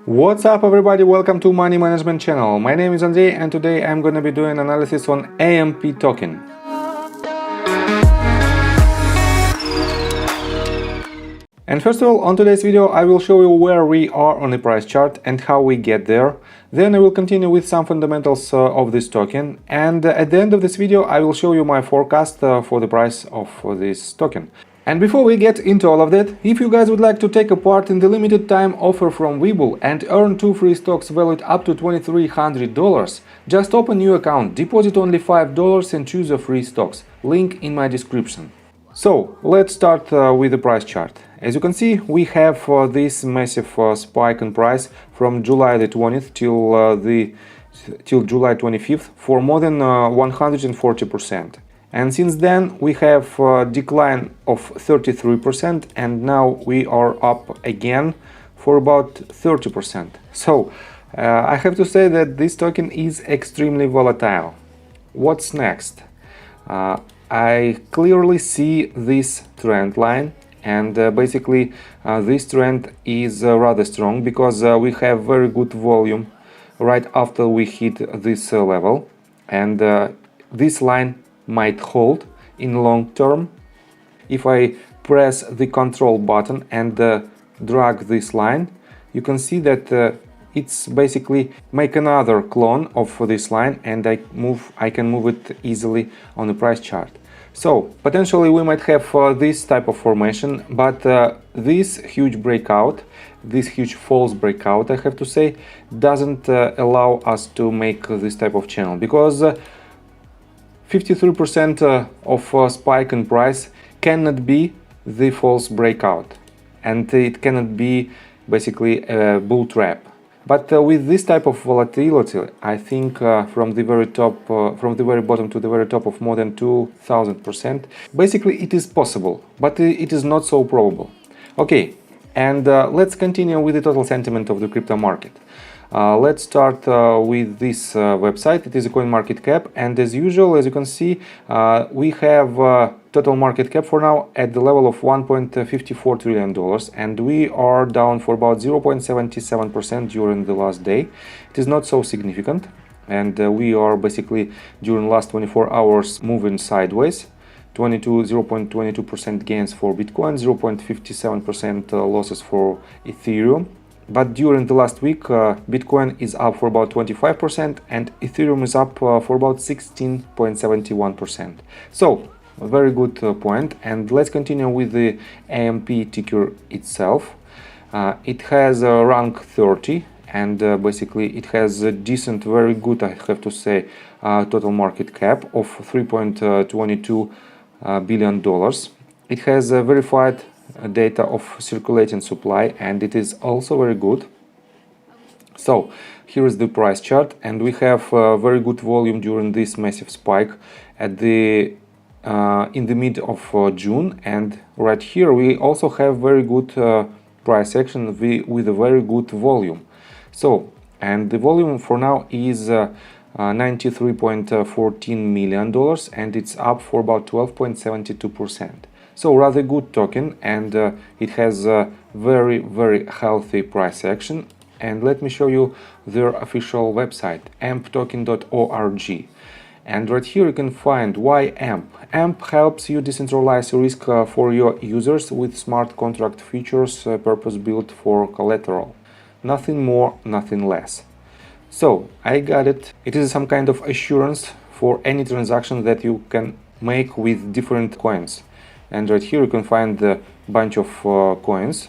What's up everybody, welcome to Money Management channel. My name is Andrei and today I'm gonna be doing analysis on AMP token. And first of all, on today's video I will show you where we are on the price chart and how we get there. Then I will continue with some fundamentals of this token, and at the end of this video I will show you my forecast for the price of this token. And before we get into all of that, if you guys would like to take a part in the limited time offer from Webull and earn 2 free stocks valued up to $2,300, just open new account, deposit only $5 and choose a free stocks. Link in my description. So let's start with the price chart. As you can see, we have this massive spike in price from July the 20th till July 25th for more than 140%. And since then we have a decline of 33% and now we are up again for about 30%. So I have to say that this token is extremely volatile. What's next? I clearly see this trend line, and basically this trend is rather strong because we have very good volume right after we hit this level, and this line might hold in long term. If I press the control button and drag this line, you can see that it's basically make another clone of this line, and I can move it easily on the price chart. So potentially we might have this type of formation, but this huge breakout, this huge false breakout, I have to say, doesn't allow us to make this type of channel, because 53% of spike in price cannot be the false breakout, and it cannot be basically a bull trap. But with this type of volatility, I think from the very top, from the very bottom to the very top of more than 2000%, basically it is possible, but it is not so probable. Okay, and let's continue with the total sentiment of the crypto market. Let's start with this website. It is a coin market cap, and as usual, as you can see, we have total market cap for now at the level of $1.54 trillion, and we are down for about 0.77% during the last day. It is not so significant, and we are basically during last 24 hours moving sideways. 0.22% gains for Bitcoin, 0.57% losses for Ethereum. But during the last week, Bitcoin is up for about 25% and Ethereum is up for about 16.71%. So, a very good point. And let's continue with the AMP ticker itself. It has rank 30, and basically it has a decent, very good, I have to say, total market cap of $3.22 billion. It has verified data of circulating supply, and it is also very good. So here is the price chart, and we have very good volume during this massive spike at the in the mid of June, and right here we also have very good price action with a very good volume. So, and the volume for now is $93.14 million, and it's up for about 12.72%. So rather good token, and it has a very healthy price action. And let me show you their official website, amptoken.org. And right here you can find why AMP. AMP helps you decentralize risk for your users with smart contract features purpose-built for collateral. Nothing more, nothing less. So I got it. It is some kind of assurance for any transaction that you can make with different coins. And right here you can find a bunch of coins,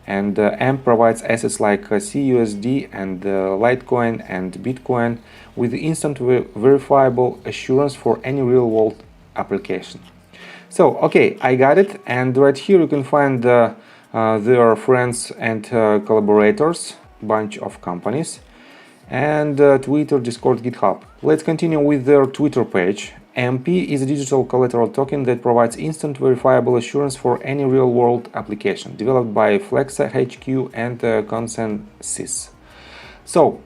and AMP provides assets like CUSD and Litecoin and Bitcoin with instant verifiable assurance for any real-world application. So okay, I got it, and right here you can find their friends and collaborators, bunch of companies, and Twitter, Discord, GitHub. Let's continue with their Twitter page. AMP is a digital collateral token that provides instant verifiable assurance for any real-world application, developed by Flexa HQ and Consensus. So,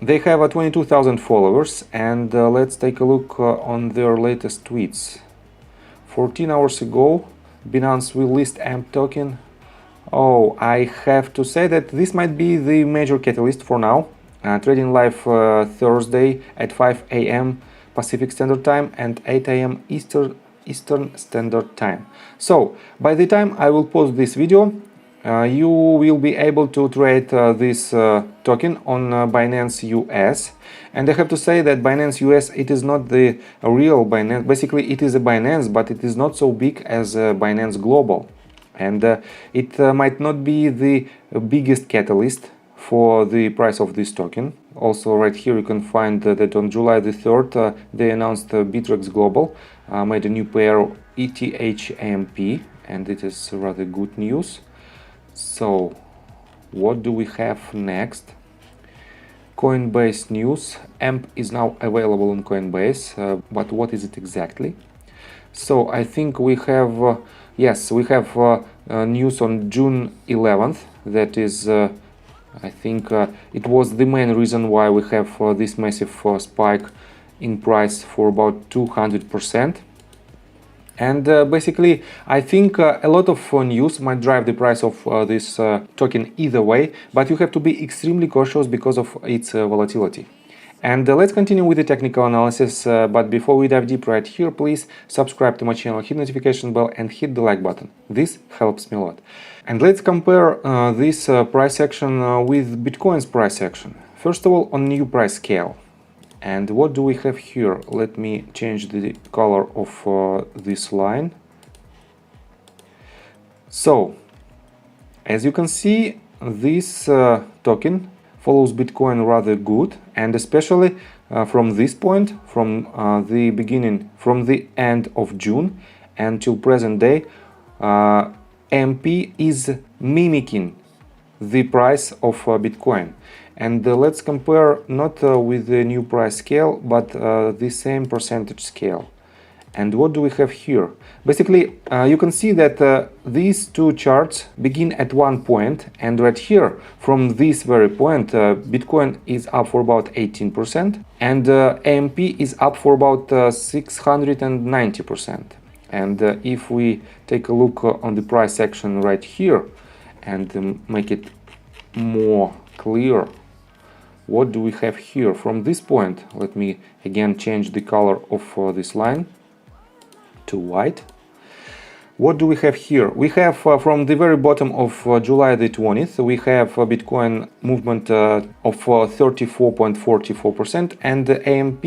they have 22,000 followers, and let's take a look on their latest tweets. 14 hours ago, Binance will list AMP token Oh, I have to say that this might be the major catalyst for now. Trading live Thursday at 5 a.m. Pacific Standard Time and 8 a.m. Eastern Standard Time. So, by the time I will post this video, you will be able to trade this token on Binance US. And I have to say that Binance US, it is not the real Binance. Basically, it is a Binance, but it is not so big as Binance Global. And it might not be the biggest catalyst for the price of this token. Also, right here you can find that on July the 3rd they announced Bittrex Global made a new pair ETH-AMP, and it is rather good news. So what do we have next? Coinbase news. AMP is now available on Coinbase, but what is it exactly? So I think we have yes, we have news on June 11th. That is I think it was the main reason why we have this massive spike in price for about 200%. And basically, I think a lot of news might drive the price of this token either way, but you have to be extremely cautious because of its volatility. And let's continue with the technical analysis, but before we dive deep right here, please subscribe to my channel, hit notification bell and hit the like button. This helps me a lot. And let's compare this price action with Bitcoin's price action. First of all, on new price scale. And what do we have here? Let me change the color of this line. So, as you can see, this token follows Bitcoin rather good, and especially from this point, from the beginning, from the end of June until present day, AMP is mimicking the price of Bitcoin. And let's compare not with the new price scale, but the same percentage scale. And what do we have here? Basically, you can see that these two charts begin at one point, and right here, from this very point, Bitcoin is up for about 18%, and AMP is up for about 690%. And if we take a look on the price action right here and make it more clear, what do we have here? From this point, let me again change the color of this line to white. What do we have here? We have from the very bottom of July the 20th, we have Bitcoin movement of 34.44%, and the AMP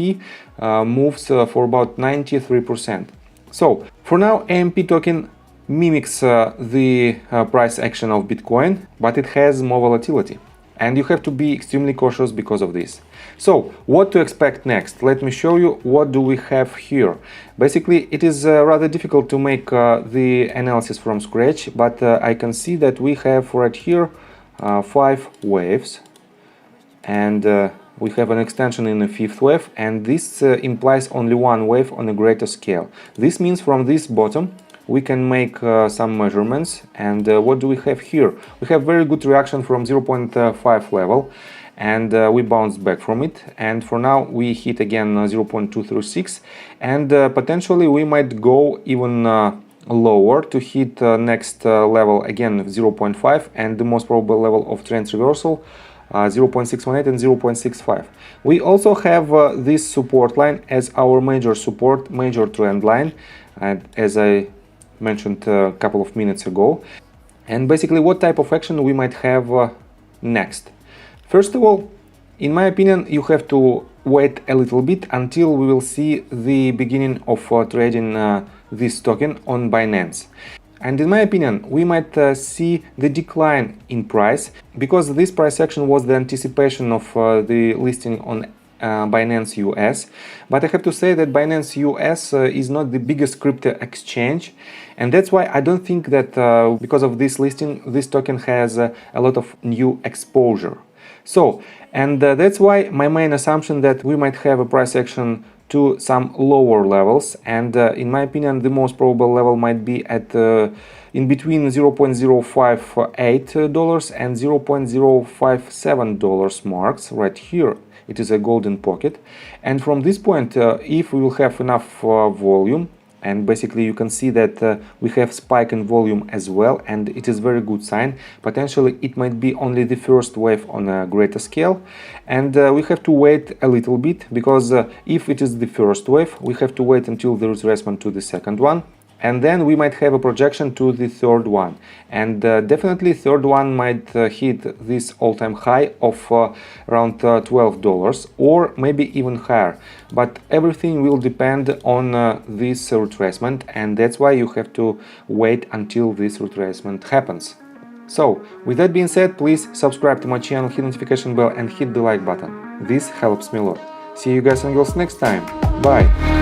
moves for about 93%. So for now, AMP token mimics the price action of Bitcoin, but it has more volatility. And you have to be extremely cautious because of this. So, what to expect next? Let me show you what do we have here. Basically, it is rather difficult to make the analysis from scratch, but I can see that we have right here 5 waves, and we have an extension in the 5th wave, and this implies only one wave on a greater scale. This means from this bottom we can make some measurements, and what do we have here? We have very good reaction from 0.5 level, and we bounce back from it, and for now we hit again 0.236, and potentially we might go even lower to hit next level again 0.5, and the most probable level of trend reversal 0.618 and 0.65. We also have this support line as our major support, major trend line, and as I mentioned a couple of minutes ago. And basically what type of action we might have next. First of all, in my opinion, you have to wait a little bit until we will see the beginning of trading this token on Binance. And in my opinion, we might see the decline in price, because this price action was the anticipation of the listing on Binance US. But I have to say that Binance US is not the biggest crypto exchange, and that's why I don't think that because of this listing, this token has a lot of new exposure. So, and that's why my main assumption that we might have a price action to some lower levels, and in my opinion the most probable level might be at in between $0.058 and $0.057 marks right here. It is a golden pocket, and from this point if we will have enough volume, And basically you can see that we have spike in volume as well, and it is very good sign. Potentially it might be only the first wave on a greater scale, and we have to wait a little bit, because if it is the first wave, we have to wait until the retracement to the second one, and then we might have a projection to the third one, and definitely third one might hit this all-time high of around $12 or maybe even higher, but everything will depend on this retracement, and that's why you have to wait until this retracement happens. So, with that being said, please subscribe to my channel, hit notification bell and hit the like button. This helps me a lot. See you guys and girls next time. Bye!